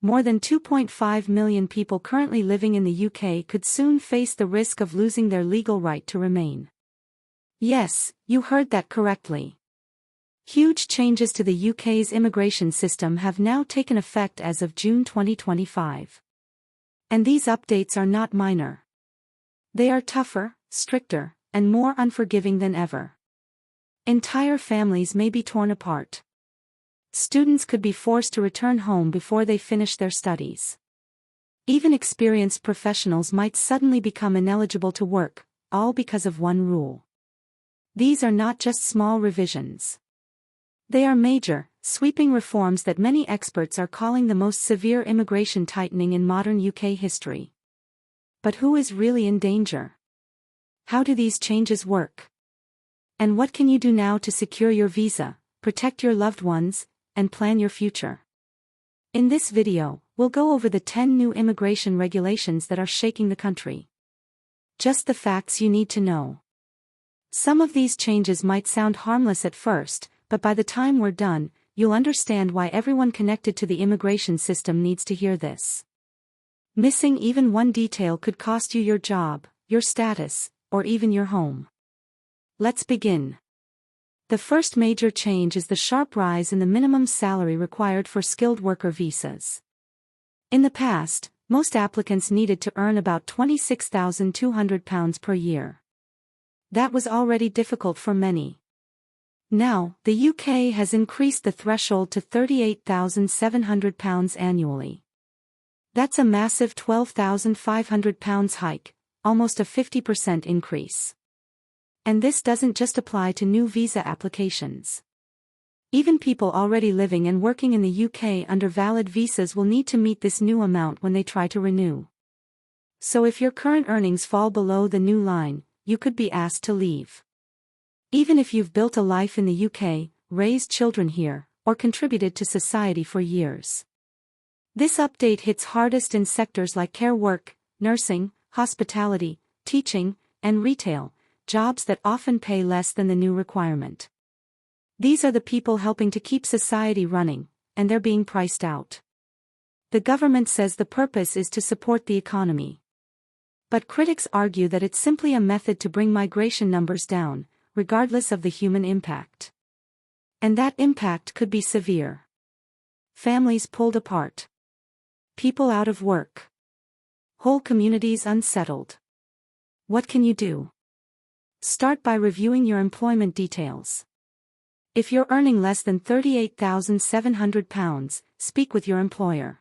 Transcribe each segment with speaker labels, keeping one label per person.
Speaker 1: More than 2.5 million people currently living in the UK could soon face the risk of losing their legal right to remain. Yes, you heard that correctly. Huge changes to the UK's immigration system have now taken effect as of June 2025. And these updates are not minor. They are tougher, stricter, and more unforgiving than ever. Entire families may be torn apart. Students could be forced to return home before they finish their studies. Even experienced professionals might suddenly become ineligible to work, all because of one rule. These are not just small revisions. They are major, sweeping reforms that many experts are calling the most severe immigration tightening in modern UK history. But who is really in danger? How do these changes work? And what can you do now to secure your visa, protect your loved ones, and plan your future? In this video, we'll go over the 10 new immigration regulations that are shaking the country. Just the facts you need to know. Some of these changes might sound harmless at first, but by the time we're done, you'll understand why everyone connected to the immigration system needs to hear this. Missing even one detail could cost you your job, your status, or even your home. Let's begin. The first major change is the sharp rise in the minimum salary required for skilled worker visas. In the past, most applicants needed to earn about £26,200 per year. That was already difficult for many. Now, the UK has increased the threshold to £38,700 annually. That's a massive £12,500 hike, almost a 50% increase. And this doesn't just apply to new visa applications. Even people already living and working in the UK under valid visas will need to meet this new amount when they try to renew. So if your current earnings fall below the new line, you could be asked to leave. Even if you've built a life in the UK, raised children here, or contributed to society for years. This update hits hardest in sectors like care work, nursing, hospitality, teaching, and retail, jobs that often pay less than the new requirement. These are the people helping to keep society running, and they're being priced out. The government says the purpose is to support the economy. But critics argue that it's simply a method to bring migration numbers down, regardless of the human impact. And that impact could be severe. Families pulled apart. People out of work. Whole communities unsettled. What can you do? Start by reviewing your employment details. If you're earning less than £38,700, speak with your employer.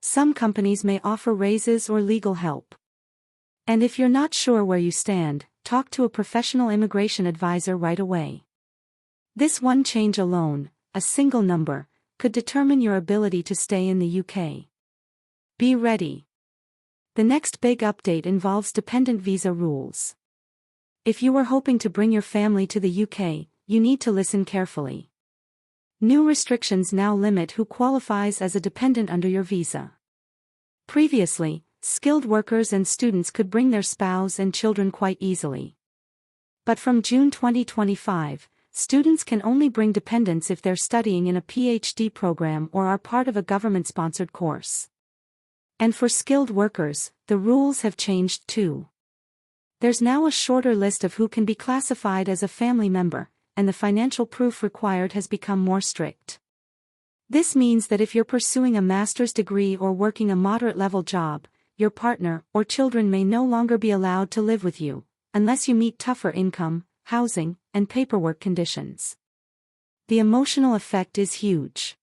Speaker 1: Some companies may offer raises or legal help. And if you're not sure where you stand, talk to a professional immigration advisor right away. This one change alone, a single number, could determine your ability to stay in the UK. Be ready. The next big update involves dependent visa rules. If you were hoping to bring your family to the UK, you need to listen carefully. New restrictions now limit who qualifies as a dependent under your visa. Previously, skilled workers and students could bring their spouse and children quite easily. But from June 2025, students can only bring dependents if they're studying in a PhD program or are part of a government-sponsored course. And for skilled workers, the rules have changed too. There's now a shorter list of who can be classified as a family member, and the financial proof required has become more strict. This means that if you're pursuing a master's degree or working a moderate-level job, your partner or children may no longer be allowed to live with you, unless you meet tougher income, housing, and paperwork conditions. The emotional effect is huge.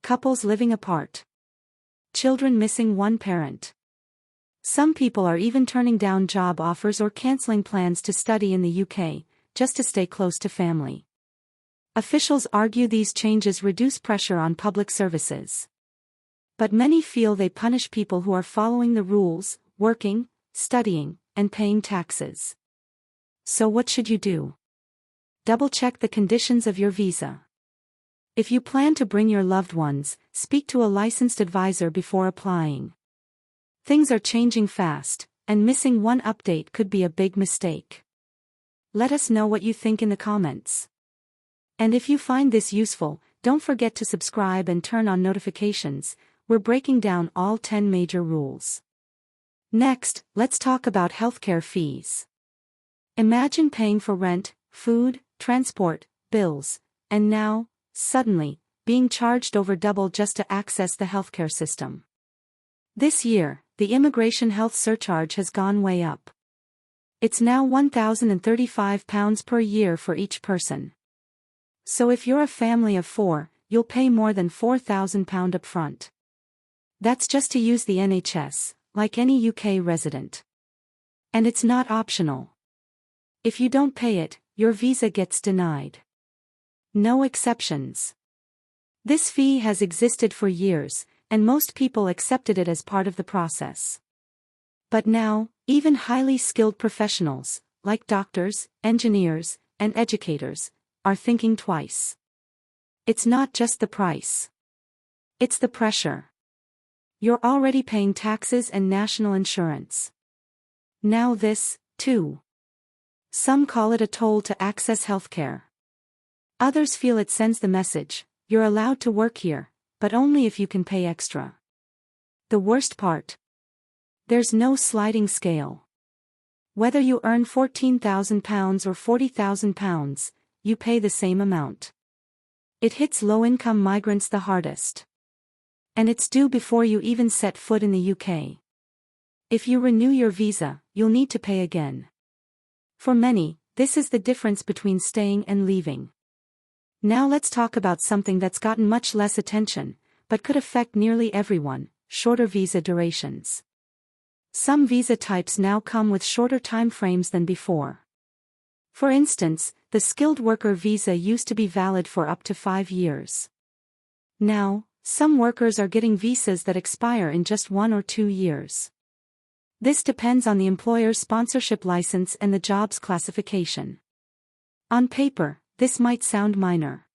Speaker 1: Couples living apart. Children missing one parent. Some people are even turning down job offers or cancelling plans to study in the UK, just to stay close to family. Officials argue these changes reduce pressure on public services. But many feel they punish people who are following the rules, working, studying, and paying taxes. So what should you do? Double-check the conditions of your visa. If you plan to bring your loved ones, speak to a licensed advisor before applying. Things are changing fast, and missing one update could be a big mistake. Let us know what you think in the comments. And if you find this useful, don't forget to subscribe and turn on notifications. we're breaking down all 10 major rules. Next, let's talk about healthcare fees. Imagine paying for rent, food, transport, bills, and now, suddenly, being charged over double just to access the healthcare system. This year, the immigration health surcharge has gone way up. It's now £1,035 per year for each person. So if you're a family of 4, you'll pay more than £4,000 upfront. That's just to use the NHS, like any UK resident. And it's not optional. If you don't pay it, your visa gets denied. No exceptions. This fee has existed for years, and most people accepted it as part of the process. But now, even highly skilled professionals, like doctors, engineers, and educators, are thinking twice. It's not just the price. It's the pressure. You're already paying taxes and national insurance. Now this, too. Some call it a toll to access healthcare. Others feel it sends the message, you're allowed to work here, but only if you can pay extra. The worst part? There's no sliding scale. Whether you earn £14,000 or £40,000, you pay the same amount. It hits low-income migrants the hardest. And it's due before you even set foot in the UK. If you renew your visa, you'll need to pay again. For many, this is the difference between staying and leaving. Now let's talk about something that's gotten much less attention, but could affect nearly everyone: shorter visa durations. Some visa types now come with shorter time frames than before. For instance, the skilled worker visa used to be valid for up to 5 years. Now, some workers are getting visas that expire in just 1 or 2 years. This depends on the employer's sponsorship license and the job's classification. On paper, this might sound minor.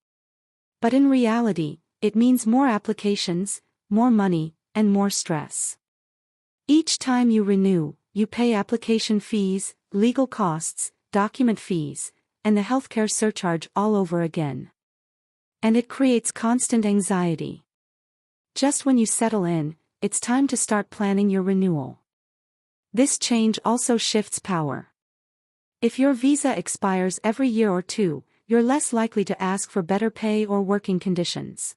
Speaker 1: But in reality, it means more applications, more money, and more stress. Each time you renew, you pay application fees, legal costs, document fees, and the healthcare surcharge all over again. And it creates constant anxiety. Just when you settle in, it's time to start planning your renewal. This change also shifts power. If your visa expires every year or 2, you're less likely to ask for better pay or working conditions.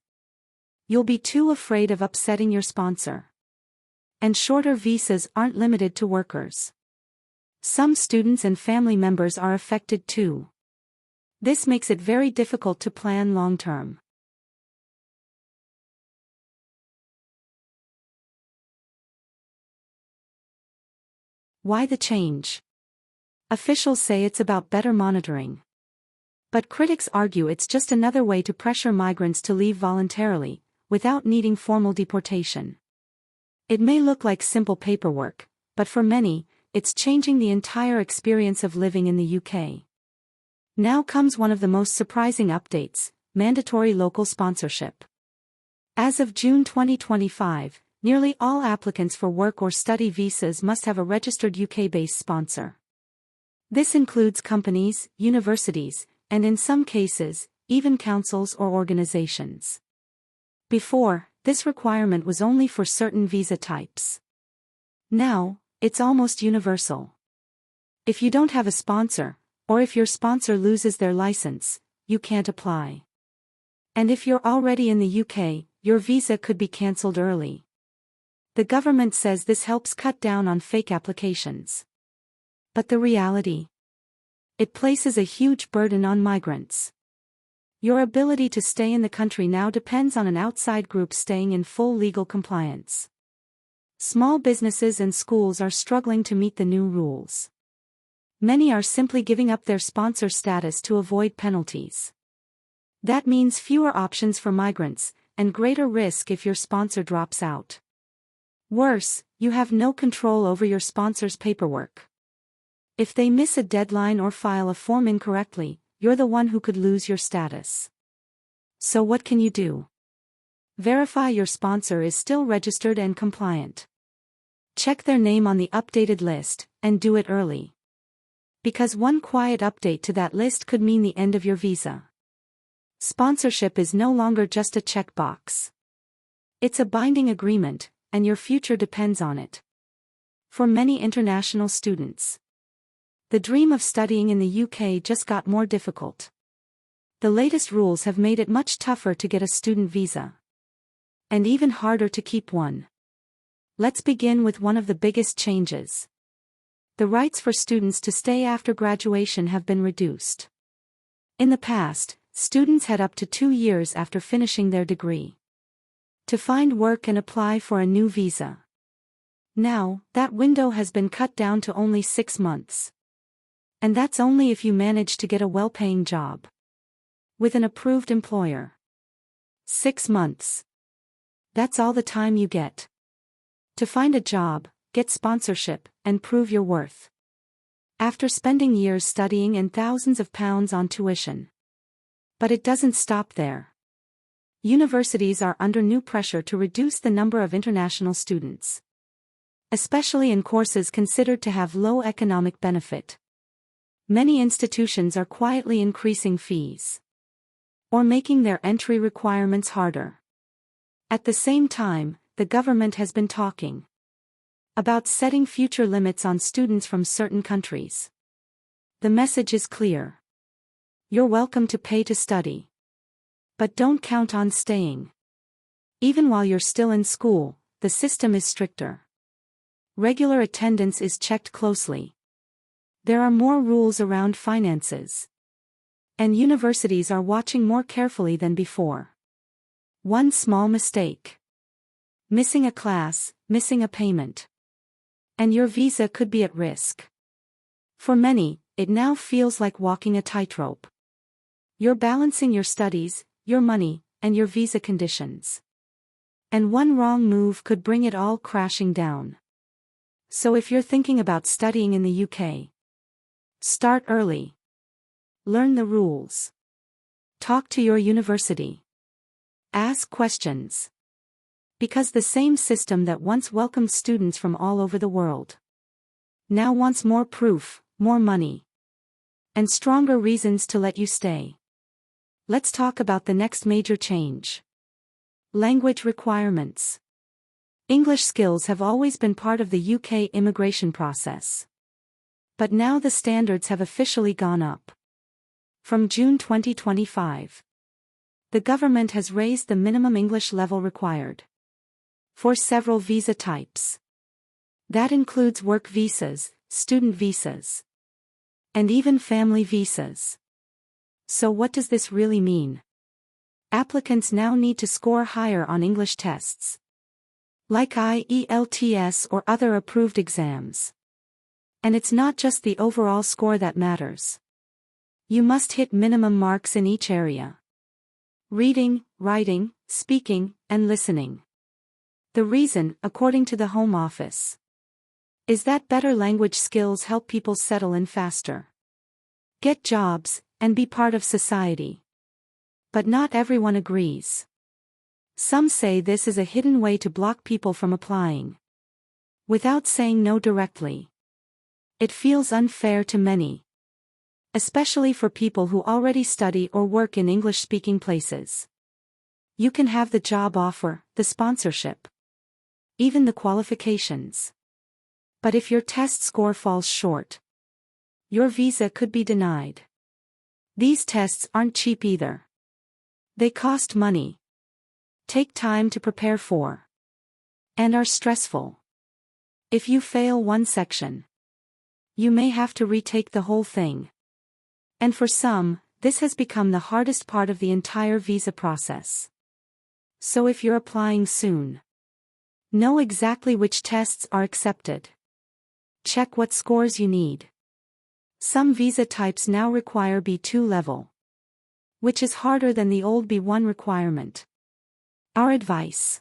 Speaker 1: You'll be too afraid of upsetting your sponsor. And shorter visas aren't limited to workers. Some students and family members are affected too. This makes it very difficult to plan long-term. Why the change? Officials say it's about better monitoring. But critics argue it's just another way to pressure migrants to leave voluntarily, without needing formal deportation. It may look like simple paperwork, but for many, it's changing the entire experience of living in the UK. Now comes one of the most surprising updates: mandatory local sponsorship. As of June 2025, nearly all applicants for work or study visas must have a registered UK-based sponsor. This includes companies, universities, and in some cases, even councils or organizations. Before, this requirement was only for certain visa types. Now, it's almost universal. If you don't have a sponsor, or if your sponsor loses their license, you can't apply. And if you're already in the UK, your visa could be cancelled early. The government says this helps cut down on fake applications. But the reality? It places a huge burden on migrants. Your ability to stay in the country now depends on an outside group staying in full legal compliance. Small businesses and schools are struggling to meet the new rules. Many are simply giving up their sponsor status to avoid penalties. That means fewer options for migrants, and greater risk if your sponsor drops out. Worse, you have no control over your sponsor's paperwork. If they miss a deadline or file a form incorrectly, you're the one who could lose your status. So what can you do? Verify your sponsor is still registered and compliant. Check their name on the updated list, and do it early. Because one quiet update to that list could mean the end of your visa. Sponsorship is no longer just a checkbox. It's a binding agreement, and your future depends on it. For many international students, the dream of studying in the UK just got more difficult. The latest rules have made it much tougher to get a student visa. And even harder to keep one. Let's begin with one of the biggest changes. The rights for students to stay after graduation have been reduced. In the past, students had up to 2 years after finishing their degree to find work and apply for a new visa. Now, that window has been cut down to only 6 months. And that's only if you manage to get a well-paying job with an approved employer. 6 months. That's all the time you get to find a job, get sponsorship, and prove your worth. After spending years studying and thousands of pounds on tuition. But it doesn't stop there. Universities are under new pressure to reduce the number of international students, especially in courses considered to have low economic benefit. Many institutions are quietly increasing fees or making their entry requirements harder. At the same time, the government has been talking about setting future limits on students from certain countries. The message is clear. You're welcome to pay to study. But don't count on staying. Even while you're still in school, the system is stricter. Regular attendance is checked closely. There are more rules around finances. And universities are watching more carefully than before. One small mistake. Missing a class, missing a payment. And your visa could be at risk. For many, it now feels like walking a tightrope. You're balancing your studies, your money, and your visa conditions. And one wrong move could bring it all crashing down. So if you're thinking about studying in the UK, start early. Learn the rules. Talk to your university. Ask questions. Because the same system that once welcomed students from all over the world now wants more proof, more money, and stronger reasons to let you stay. Let's talk about the next major change. Language requirements. English skills have always been part of the UK immigration process. But now the standards have officially gone up. From June 2025, the government has raised the minimum English level required for several visa types. That includes work visas, student visas, and even family visas. So what does this really mean? Applicants now need to score higher on English tests, like IELTS or other approved exams. And it's not just the overall score that matters. You must hit minimum marks in each area: reading, writing, speaking, and listening. The reason, according to the Home Office, is that better language skills help people settle in faster, get jobs, and be part of society. But not everyone agrees. Some say this is a hidden way to block people from applying, without saying no directly. It feels unfair to many, especially for people who already study or work in English-speaking places. You can have the job offer, the sponsorship, even the qualifications. But if your test score falls short, your visa could be denied. These tests aren't cheap either. They cost money, take time to prepare for, and are stressful. If you fail one section, you may have to retake the whole thing. And for some, this has become the hardest part of the entire visa process. So if you're applying soon, know exactly which tests are accepted. Check what scores you need. Some visa types now require B2 level, which is harder than the old B1 requirement. Our advice: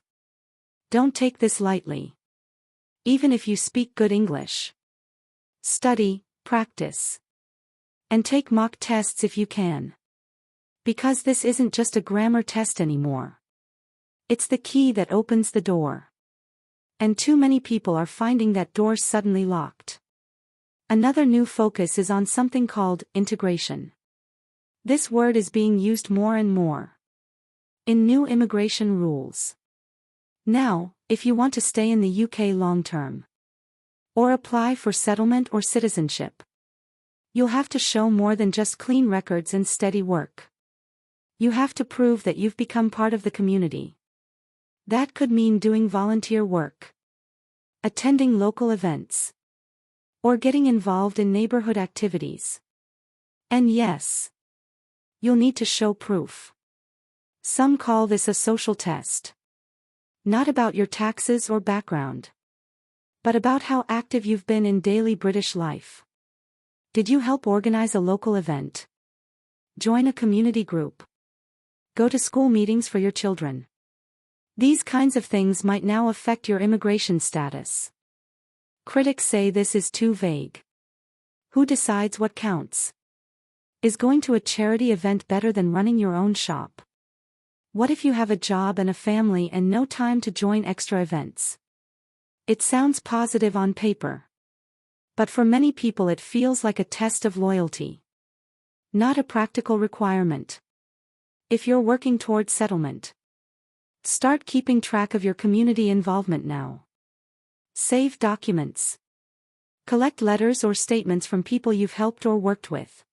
Speaker 1: don't take this lightly. Even if you speak good English, study, practice, and take mock tests if you can. Because this isn't just a grammar test anymore. It's the key that opens the door. And too many people are finding that door suddenly locked. Another new focus is on something called integration. This word is being used more and more in new immigration rules. Now, if you want to stay in the UK long term, or apply for settlement or citizenship, you'll have to show more than just clean records and steady work. You have to prove that you've become part of the community. That could mean doing volunteer work, attending local events, or getting involved in neighborhood activities. And yes, you'll need to show proof. Some call this a social test. Not about your taxes or background, but about how active you've been in daily British life. Did you help organize a local event? Join a community group? Go to school meetings for your children? These kinds of things might now affect your immigration status. Critics say this is too vague. Who decides what counts? Is going to a charity event better than running your own shop? What if you have a job and a family and no time to join extra events? It sounds positive on paper. But for many people it feels like a test of loyalty, not a practical requirement. If you're working towards settlement, start keeping track of your community involvement now. Save documents. Collect letters or statements from people you've helped or worked with.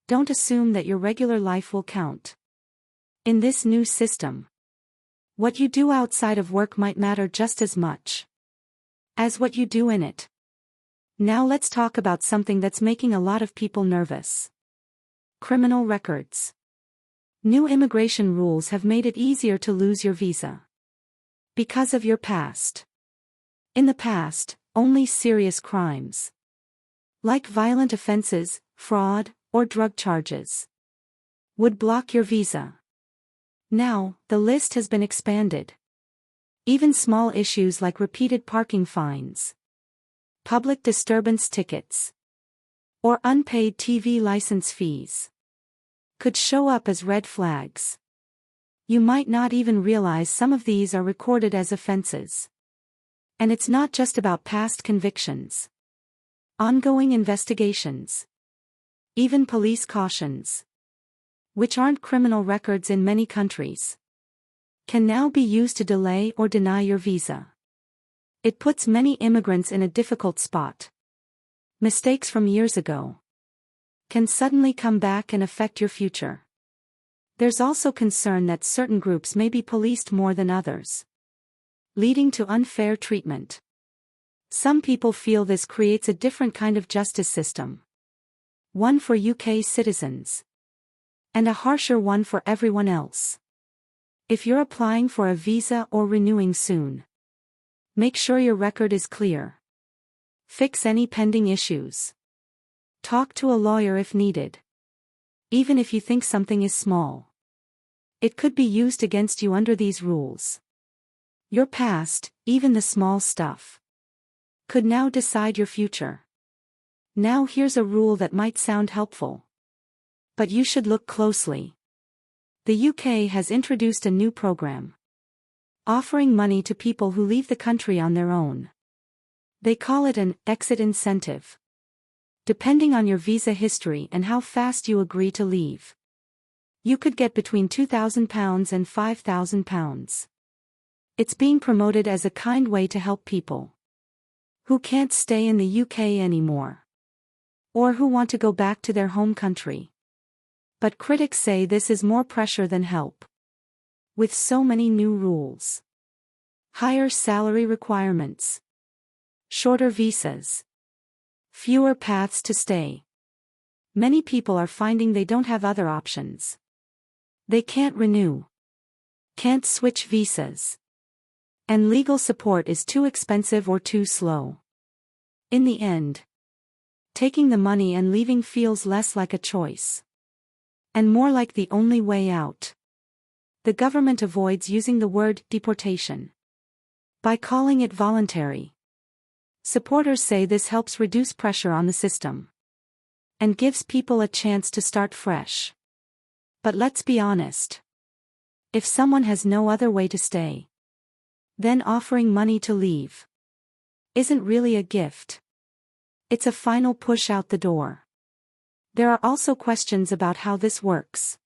Speaker 1: Don't assume that your regular life will count. In this new system, what you do outside of work might matter just as much as what you do in it. Now let's talk about something that's making a lot of people nervous. Criminal records. New immigration rules have made it easier to lose your visa because of your past. In the past, only serious crimes, like violent offenses, fraud, or drug charges, would block your visa. Now, the list has been expanded. Even small issues like repeated parking fines, public disturbance tickets, or unpaid TV license fees could show up as red flags. You might not even realize some of these are recorded as offenses. And it's not just about past convictions. Ongoing investigations, even police cautions, which aren't criminal records in many countries, can now be used to delay or deny your visa. It puts many immigrants in a difficult spot. Mistakes from years ago can suddenly come back and affect your future. There's also concern that certain groups may be policed more than others, leading to unfair treatment. Some people feel this creates a different kind of justice system, one for UK citizens, and a harsher one for everyone else. If you're applying for a visa or renewing soon, make sure your record is clear. Fix any pending issues. Talk to a lawyer if needed. Even if you think something is small, it could be used against you under these rules. Your past, even the small stuff, could now decide your future. Now here's a rule that might sound helpful, but you should look closely. The UK has introduced a new program, offering money to people who leave the country on their own. They call it an exit incentive. Depending on your visa history and how fast you agree to leave, you could get between £2,000 and £5,000. It's being promoted as a kind way to help people who can't stay in the UK anymore, or who want to go back to their home country. But critics say this is more pressure than help. With so many new rules, higher salary requirements, shorter visas, fewer paths to stay, many people are finding they don't have other options. They can't renew, can't switch visas, and legal support is too expensive or too slow. In the end, taking the money and leaving feels less like a choice, and more like the only way out. The government avoids using the word deportation by calling it voluntary. Supporters say this helps reduce pressure on the system and gives people a chance to start fresh. But let's be honest. If someone has no other way to stay, then offering money to leave isn't really a gift. It's a final push out the door. There are also questions about how this works.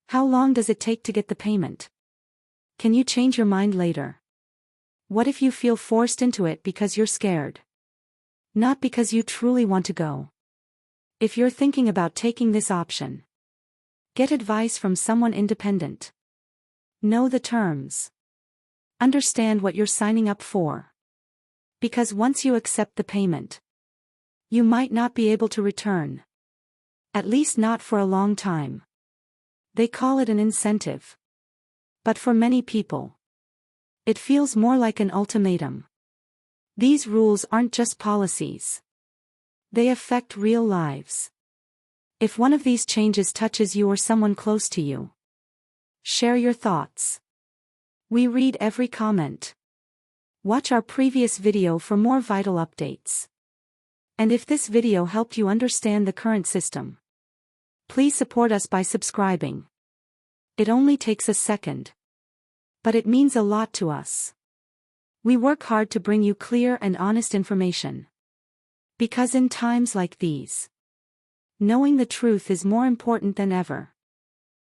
Speaker 1: How long does it take to get the payment? Can you change your mind later? What if you feel forced into it because you're scared? Not because you truly want to go. If you're thinking about taking this option, get advice from someone independent. Know the terms. Understand what you're signing up for. Because once you accept the payment, you might not be able to return. At least not for a long time. They call it an incentive. But for many people, it feels more like an ultimatum. These rules aren't just policies. They affect real lives. If one of these changes touches you or someone close to you, share your thoughts. We read every comment. Watch our previous video for more vital updates. And if this video helped you understand the current system, please support us by subscribing. It only takes a second. But it means a lot to us. We work hard to bring you clear and honest information. Because in times like these, knowing the truth is more important than ever.